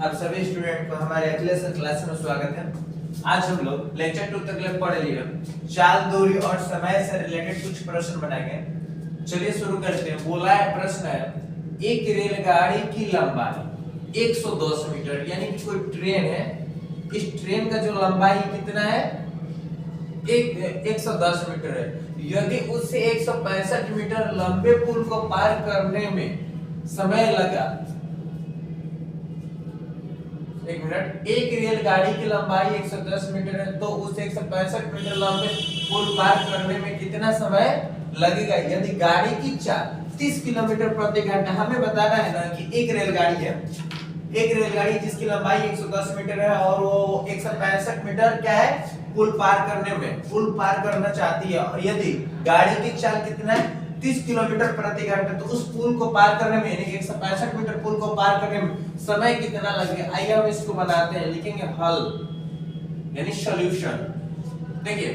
आप सभी स्टूडेंट को हमारे अगले क्लास में स्वागत है। आज हम लोग लेक्चर 2 तक पढ़ लिए। चाल, दूरी और समय से रिलेटेड कुछ प्रश्न बनाएंगे। चलिए शुरू करते हैं। बोला है, प्रश्न है, एक रेलगाड़ी की लंबाई 110 मीटर, यानी कि कोई ट्रेन है, इस ट्रेन का जो लंबाई कितना है 110 मीटर है। यदि उससे 165 मीटर लंबे पुल को पार करने में समय लगा, एक मिनट, एक रेलगाड़ी की लंबाई 110 मीटर है तो उसे 165 मीटर लंबे पुल पार करने में कितना समय लगेगा। यदि गाड़ी की चाल 30 किलोमीटर प्रति घंटा, हमें बताना है ना कि एक रेलगाड़ी है, एक रेलगाड़ी जिसकी लंबाई 110 मीटर है और वो 165 मीटर क्या है पुल पार करने में, पुल पार करना चाहती है, और यदि गाड़ी की चाल कितना है 30 किलोमीटर प्रति घंटा, तो उस पुल को पार करने में, यानी 165 मीटर पुल को पार करने में समय कितना लगेगा। आइए हम इसको बनाते हैं, लिखेंगे हल यानी सॉल्यूशन। देखिए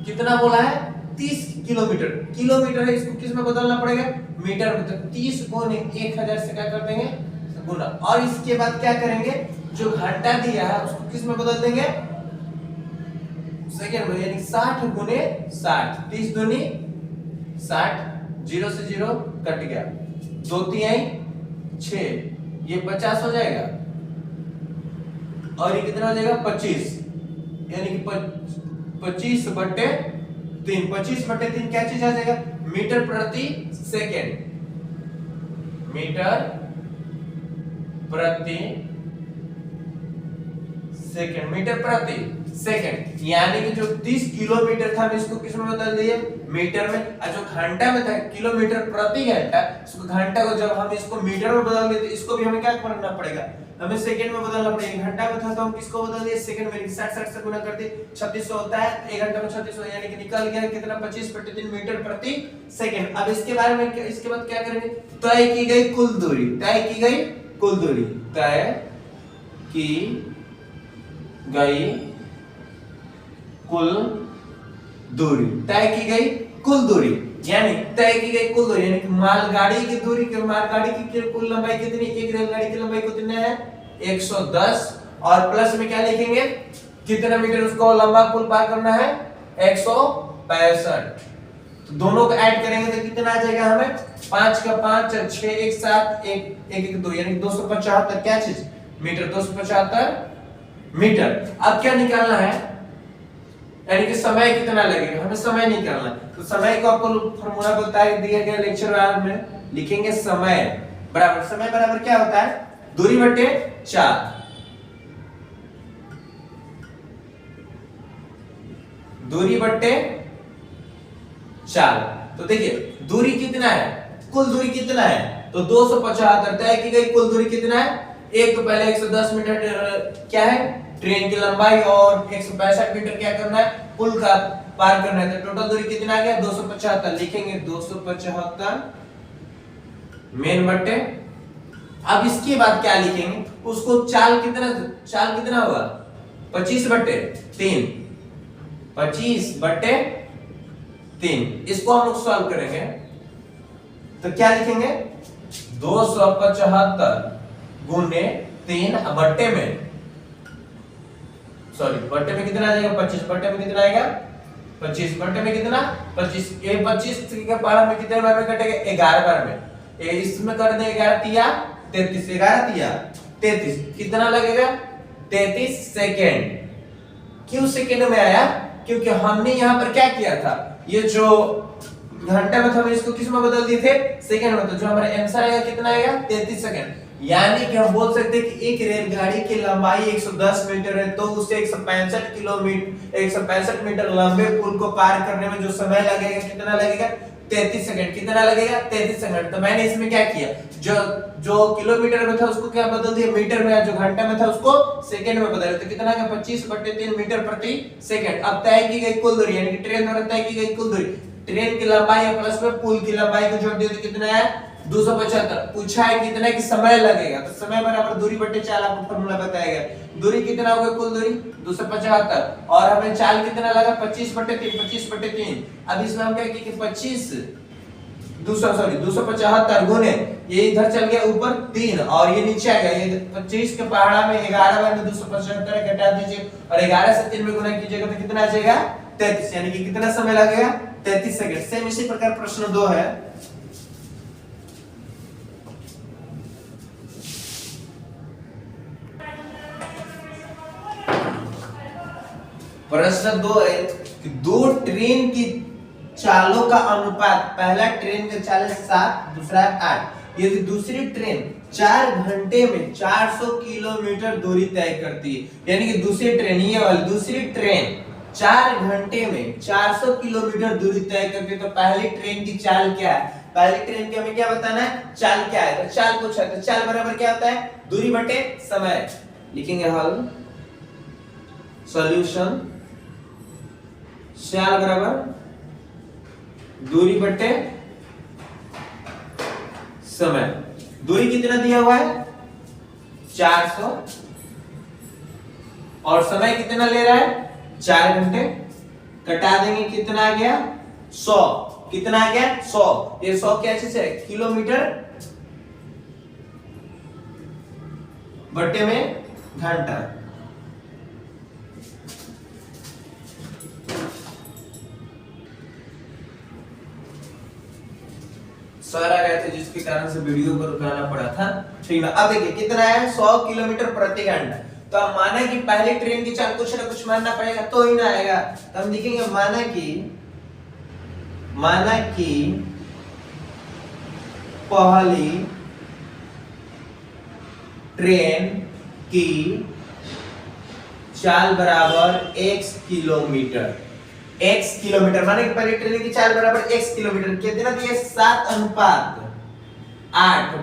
कितना बोला है 30 किलोमीटर, किलोमीटर है, इसको किस में बदलना पड़ेगा, मीटर में। तो 30 गुने 1000 से क्या कर देंगे, गुना, और इसके बाद क्या करेंगे, जो घंटा दिया है उसको किस में बदल देंगे, सेकंड में, यानी 60 गुने 60, 30 दूनी 60, 0 से 0 कट गया, 2 3 6, ये 50 हो जाएगा, और ये कितना हो जाएगा 25, यानी कि 25 बटे 3, 25 बटे 3 क्या चीज आ जाएगा, मीटर प्रति सेकंड, मीटर प्रति सेकंड, मीटर प्रति सेकंड, यानी कि जो 30 किलोमीटर था हम इसको किस में बदल दिए, मीटर में, और जो घंटा में था किलोमीटर प्रति घंटा, इसको घंटा को जब हम इसको मीटर में बदल दिए तो इसको भी हमें क्या करना पड़ेगा, हमें सेकंड में बदलना पड़ेगा। घंटा में था तो हम किसको बदल दिए, सेकंड में, 60 से गुना कर दिए, 3600 होता है, 1 घंटा में 3600, यानी कि निकल गया कितना 25 बटे 3 मीटर प्रति सेकंड। अब इसके बारे में इसके बाद क्या करेंगे, तय की गई कुल दूरी, तय की गई कुल दूरी, तय की गई कुल दूरी, तय की गई कुल दूरी, यानी तय की गई कुल दूरी, यानी कि मालगाड़ी की दूरी, मालगाड़ी की कुल लंबाई कितनी, एक रेलगाड़ी की लंबाई कितनी है 110, और प्लस में क्या लिखेंगे, कितना मीटर उसको लंबा पुल पार करना है 165, तो दोनों को ऐड करेंगे तो कितना आ जाएगा, हमें 5 का 5 6 1 7 1 1 2, यानी 275 क्या चीज, मीटर, 275 मीटर। अब क्या निकालना है, यानी कि समय कितना लगेगा, हमें समय निकालना है। तो समय को आपको फार्मूला बताया दिया गया लेक्चर में, लिखेंगे समय बराबर, समय बराबर क्या होता है, दूरी बटे चाल, दूरी बटे चाल। तो देखिए दूरी कितना है, कुल दूरी कितना है, तो 275, तय की गई कुल दूरी कितना है, एक तो पहले 110 मीटर क्या है ट्रेन की लंबाई, और 165 मीटर क्या करना है पुल का पार करना है, तो टोटल दूरी कितना आ गया 275, लिखेंगे 275 मेन बटे। अब इसके बाद क्या लिखेंगे, उसको चाल कितना होगा 25 बटे 3, 25 बटे 3, इसको हम लोग सॉल्व करेंगे तो क्या लिखेंगे 275 गुने 3 बट्टे में, सॉरी बट्टे में कितना आ जाएगा 25, बट्टे में कितना आएगा 25, बट्टे में कितना 25, ये 25 के बार में कितने बार में कटेगा 11 बार में, ये इसमें कर दे 11 तिया 33, 11 तिया 33, कितना लगेगा 33 सेकेंड। क्यों सेकेंड में आया, क्योंकि हमने यहाँ पर क्या किया था, ये जो घंटा में था हम इसको किस में बदल दिए थे सेकंड में, तो जो हमारा आंसर आएगा कितना आएगा 33 सेकंड। यानी कि हम बोल सकते हैं कि एक रेलगाड़ी की लंबाई 110 मीटर है तो उसे 165 मीटर लंबे पुल को पार करने में जो समय लगेगा कितना लगेगा 33 सेकंड, कितना लगेगा 33 सेकंड। तो मैंने इसमें क्या किया, जो किलोमीटर में था उसको क्या बदल दिया मीटर में, जो घंटा में था उसको सेकंड में बदल दिया, तो कितना आएगा 25 बटे 3 मीटर प्रति सेकंड। अब तय की गई कुल दूरी, यानी कि ट्रेन द्वारा तय की गई कुल दूरी, ट्रेन की लंबाई और प्लस में पुल की लंबाई को जोड़ दिया तो कितना है 275। पूछा है कितना की समय लगेगा, तो समय बराबर दूरी बटे चाल, आपको फार्मूला बताया गया। दूरी कितना होगा कुल दूरी 275, और हमें चाल कितना लगा 25 बटे 3, 25 बटे 3। अब इसमें हम क्या किए 25 275 गुने ये इधर चल गया ऊपर 3 और ये नीचे आ गया, ये 25 के पहाड़ा में 11 में 275 घटा दीजिए और 11 से 3 में गुना कीजिएगा तो कितना आ जाएगा 33, यानी कि कितना समय लगेगा 33 सेकंड। सेम इसी प्रकार प्रश्न 2 है। प्रश्न 2 है कि दो ट्रेन की चालों का अनुपात, पहला ट्रेन का चाल 7, दूसरा 8, यदि दूसरी ट्रेन 4 घंटे में 400 किलोमीटर दूरी तय करती है, यानी कि दूसरी ट्रेन, ये वाली दूसरी ट्रेन 4 घंटे में 400 किलोमीटर दूरी तय करती है, तो पहली ट्रेन की चाल क्या है? पहली ट्रेन की हमें क्या बताना है? चाल क्या है? तो चाल पूछा, तो चाल बराबर क्या होता है? दूरी बटे समय। लिखेंगे हल, सॉल्यूशन, चाल बराबर दूरी बटे समय। दूरी कितना दिया हुआ है? 400 और समय कितना ले रहा है? 4 घंटे। कटा देंगे, कितना आ गया? 100। कितना आ गया? 100। ये 100 क्या चीज है? किलोमीटर बटे में घंटा। सर आ गए थे जिसके कारण से वीडियो को रुकाना पड़ा था। ठीक है, अब देखिए कितना है? 100 किलोमीटर प्रति घंटा। तो हम माना कि पहले ट्रेन की चाल कुछ ना कुछ मानना पड़ेगा तो ही ना आएगा। तो हम लिखेंगे माना कि पहली ट्रेन की चाल बराबर x किलोमीटर। x किलोमीटर माने कि पहली ट्रेन की चाल बराबर x किलोमीटर। कितना दिया? 7:8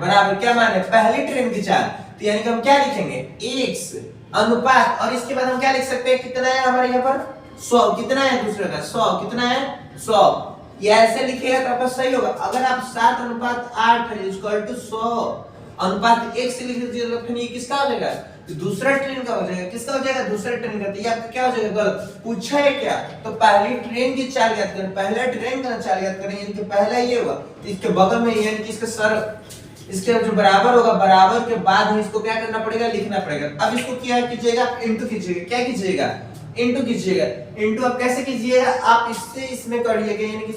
बराबर क्या माने? पहली ट्रेन की चाल। तो यानी कि हम क्या लिखेंगे? x अनुपात, और इसके बाद हम क्या लिख सकते हैं? कितना है हमारे यहाँ पर? 100। कितना है दूसरे का? 100। कितना है? 100। ये ऐसे लिखेगा तो आपका सही होगा। अगर आप 7:8 इक्वल टू 100 अनुपात x से लिख दीजिए तो फिर ये किसका हो जाएगा? तो दूसरा ट्रेन का हो जाएगा। किसका हो जाएगा? दूसरा ट्रेन का। तो ये आपका क्या हो जाएगा? गलत। पूछा है क्या? तो पहली ट्रेन की चाल ज्ञात करें, पहला ट्रेन का चाल ज्ञात करें, यानी कि पहला ये होगा, इसके बगल में यानी कि इसका सर, इसके जो बराबर होगा, बराबर के बाद में इसको क्या करना पड़ेगा? लिखना पड़ेगा। अब इसको क्या कीजिएगा? इनटू कीजिएगा। क्या कीजिएगा? इनटू कीजिएगा। इनटू आप कैसे कीजिएगा? आप इससे इसमें करिएगा, यानी कि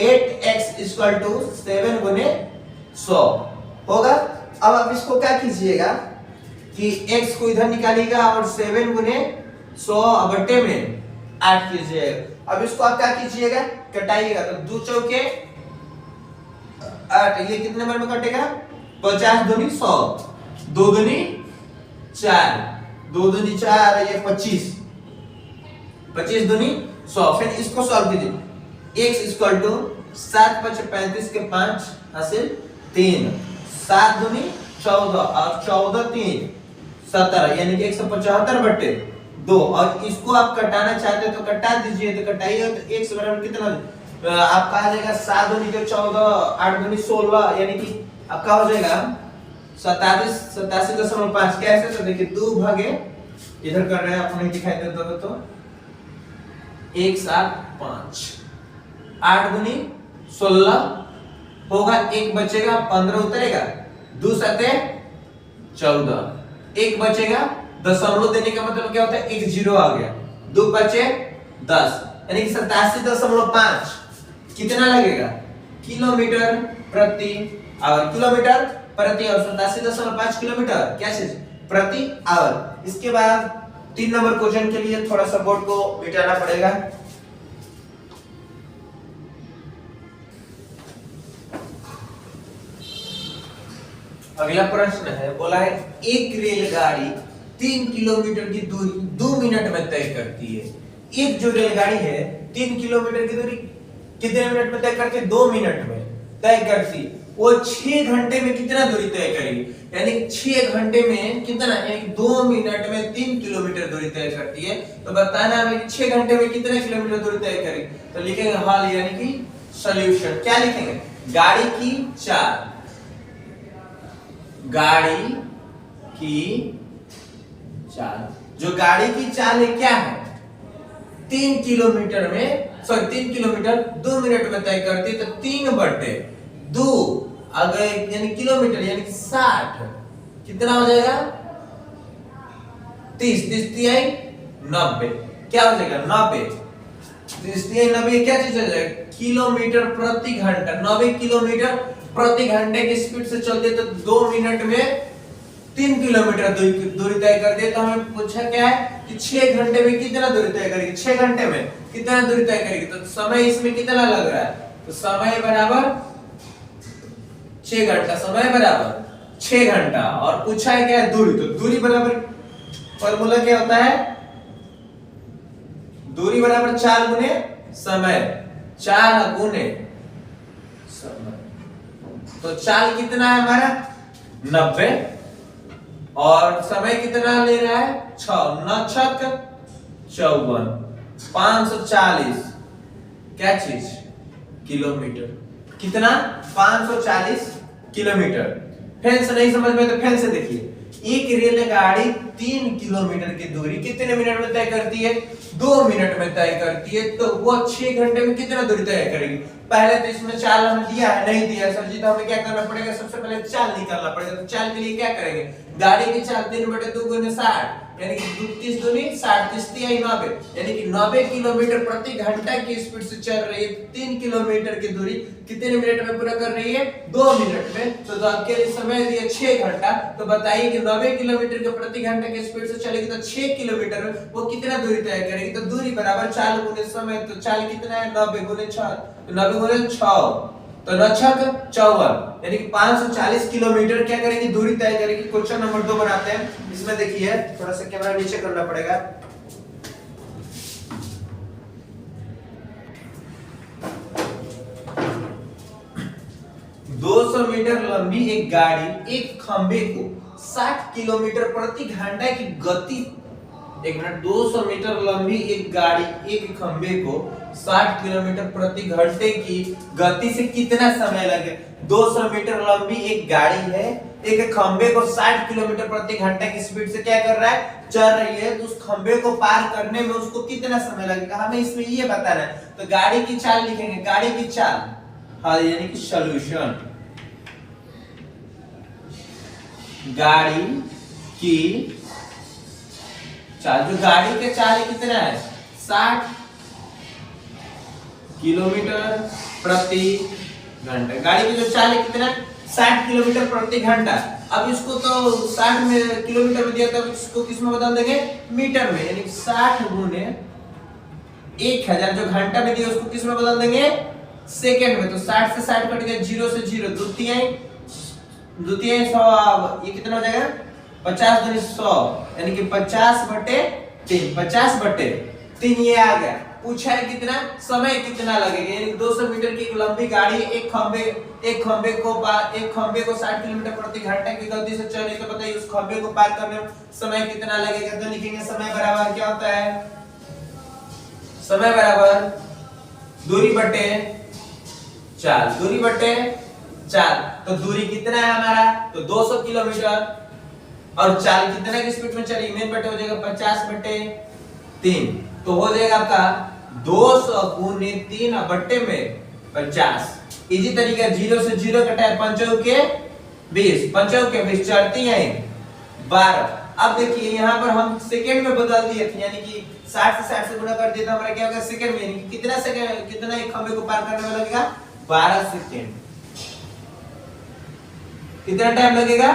8x 7 गुने 100 होगा। अब आप इसको क्या कीजिएगा कि x को इधर निकालिएगा और 7 गुने 100 बटे में 8 कीजिएगा। अब इसको आप क्या कीजिएगा? कटाइएगा। तो 2 चौके 8, ये कितने नंबर में कटेगा? 50 दूनी 100, 2 दूनी 4, 2 दूनी 4, ये 25, 25 दूनी 100। फिर इसको सॉल्व कीजिए। x 7 5 35 के 5 हासिल 3, 7 दूनी 14 और 14 3 17, यानी कि 175 बटे 2। और इसको आप कटाना चाहते हो तो कटा दीजिए। तो कटाइए तो x बराबर कितना आपका आ जाएगा? 7 दूनी 14, 8 दूनी 16, यानी कि आपका हो जाएगा 87.5। कैसे? तो देखिए 2 भागे इधर कर रहे हैं, आपको नहीं दिखाई देता तो 175, 8 दूनी 16 होगा, 1 बचेगा, 15 उतरेगा, 2 सते 14, 1 बचेगा, दशमलव देने का मतलब क्या होता है? 1 0 आ गया, 2 बचे 10, यानी कि 87.5 कितना लगेगा? किलोमीटर प्रति आवर। किलोमीटर प्रति आवर 87.5 किलोमीटर क्या चीज? प्रति आवर। इसके बाद 3 नंबर क्वेश्चन के लिए थोड़ा सा बोर्ड को मिटाना पड़ेगा। अगला प्रश्न है, बोला है एक रेलगाड़ी 3 किलोमीटर की दूरी 2 मिनट में तय करती है। एक जो रेलगाड़ी है 3 किलोमीटर की दूरी कितने मिनट में तय करती है? 2 मिनट में तय करती। वो 6 घंटे में कितना दूरी तय करेगी? यानी 6 घंटे में कितना? यानी 2 मिनट में 3 किलोमीटर दूरी तय करती है। तो बताना हमें 6 घंटे में कितने किलोमीटर दूरी तय करेगी। तो लिखेंगे हल, यानी कि सॉल्यूशन। क्या लिखेंगे? गाड़ी की चाल, गाड़ी की चाल, जो गाड़ी की चाल है क्या है? 3 किलोमीटर में सॉरी 3 किलोमीटर 2 मिनट में तय करती है, तो 3/2 अगर यानी किलोमीटर यानी कि 60 कितना हो जाएगा 30 30 90 क्या हो जाएगा 90 90 क्या चीज हो जाएगा किलोमीटर प्रति घंटा 90 किलोमीटर प्रति घंटे की स्पीड से चलते तो 2 मिनट में 3 किलोमीटर दूरी तय कर दिए। तो हमें पूछा क्या है कि 6 घंटे में कितना दूरी तय करेगी, 6 घंटे में कितना दूरी तय करेगी, तो समय इसमें कितना लग रहा है, तो समय बराबर 6 घंटा, समय बराबर 6 घंटा। और पूछा है क्या है दूरी, तो दूरी बराबर फॉर्मूला क्या होता है, दूरी बराबर 4 गुने समय, 4 गुने समय। तो चाल कितना है हमारा 90 और समय कितना ले रहा है 6 9 छक 54 540 क्या चीज किलोमीटर, कितना 540 किलोमीटर। फैन से नहीं समझ में तो फैन से देखिए, एक रेलगाड़ी 3 किलोमीटर की दूरी कितने मिनट में तय करती है, 2 मिनट में तय करती है, तो वो 6 घंटे में कितना दूरी तय करेगी। पहले तो इसमें चाल हमें दिया है नहीं दिया सर जी, तो हमें क्या करना पड़ेगा, सबसे पहले चाल निकालना पड़ेगा। तो चाल के लिए क्या करेंगे, गाड़ी की चाल 3/2 गुने 60 यानी कि 30 दूनी 60 30 90 यानी कि 90 किलोमीटर प्रति घंटा की स्पीड से चल रही है। 3 किलोमीटर की दूरी कितने मिनट में पूरा कर रही है, 2 मिनट में। तो आपके लिए समय दिया 6 घंटा, तो बताइए कि 90 किलोमीटर के प्रति घंटा की स्पीड से चलेगी तो 6 किलोमीटर में वो कितना दूरी तय करेगी, तो दूरी बराबर 4 गुने समय, तो चाल कितना है 90 गुने 6, तो 90 गुने 6 तो 9 छक 54 यानी कि 540 किलोमीटर क्या करेगी दूरी तय करेगी। क्वेश्चन नंबर 2 बनाते हैं। इसमें देखिए थोड़ा सा कैमरा नीचे करना पड़ेगा। दो मीटर लंबी एक गाड़ी एक खंबे को 60 किलोमीटर प्रति घंटा की गति, एक मिनट, 200 मीटर लंबी एक गाड़ी एक खंबे को 60 किलोमीटर प्रति घंटे की गति से कितना समय लगे। 200 मीटर लंबी एक गाड़ी है, एक खंबे को 60 किलोमीटर प्रति घंटे की स्पीड से क्या कर रहा है, चल रही है, तो उस खंबे को पार करने में उसको कितना समय लगेगा, हमें इसमें ये बताना है। तो गाड़ी की चाल लिखेंगे, गाड़ी की चाल, हाँ यानी कि सॉल्यूशन, गाड़ी की चाल, जो गाड़ी के चाल कितना है 60 किलोमीटर प्रति घंटा, गाड़ी की जो चाल है कितना 60 किलोमीटर प्रति घंटा। अब इसको तो 60 में किलोमीटर में दिया था, इसको किस में बदल देंगे मीटर में, यानी 60 गुने 1000 जो घंटा में दिया उसको किस में बदल देंगे सेकंड में। तो 60 से 60 कट गया, 0 से 0 द्वितीय 100, ये कितना हो जाएगा 50 दूनी 100 यानी कि 50/3 50/3 ये आ गया। पूछा है कितना समय कितना लगेगा, यानी 200 मीटर की एक लंबी गाड़ी एक खंबे को 60 किलोमीटर प्रति घंटा की गति से चल रही, तो बताइए उस खंबे को पार करने में समय कितना लगेगा। तो लिखेंगे समय बराबर क्या होता है, समय बराबर दूरी बटे चाल, दूरी बटे चाल। तो दूरी कितना है हमारा, तो 200 किलोमीटर और चाल कितना की स्पीड में चली, मेन बटे हो जाएगा 50/3, तो हो जाएगा आपका 200 गुने 3 बट्टे में 50। इजी तरीका, 0 से 0 कटा, 5 के 20 चढ़ती है 12। अब देखिए यहाँ पर हम सेकंड में बदल दिए थे, यानी कि 60 से 60 से गुणा कर दिए तो हमारा क्या होगा सेकंड में, यानी कि कितना सेकंड, कितना एक खंबे को पार करने में लगेगा 12 सेकंड। कितना टाइम लगेगा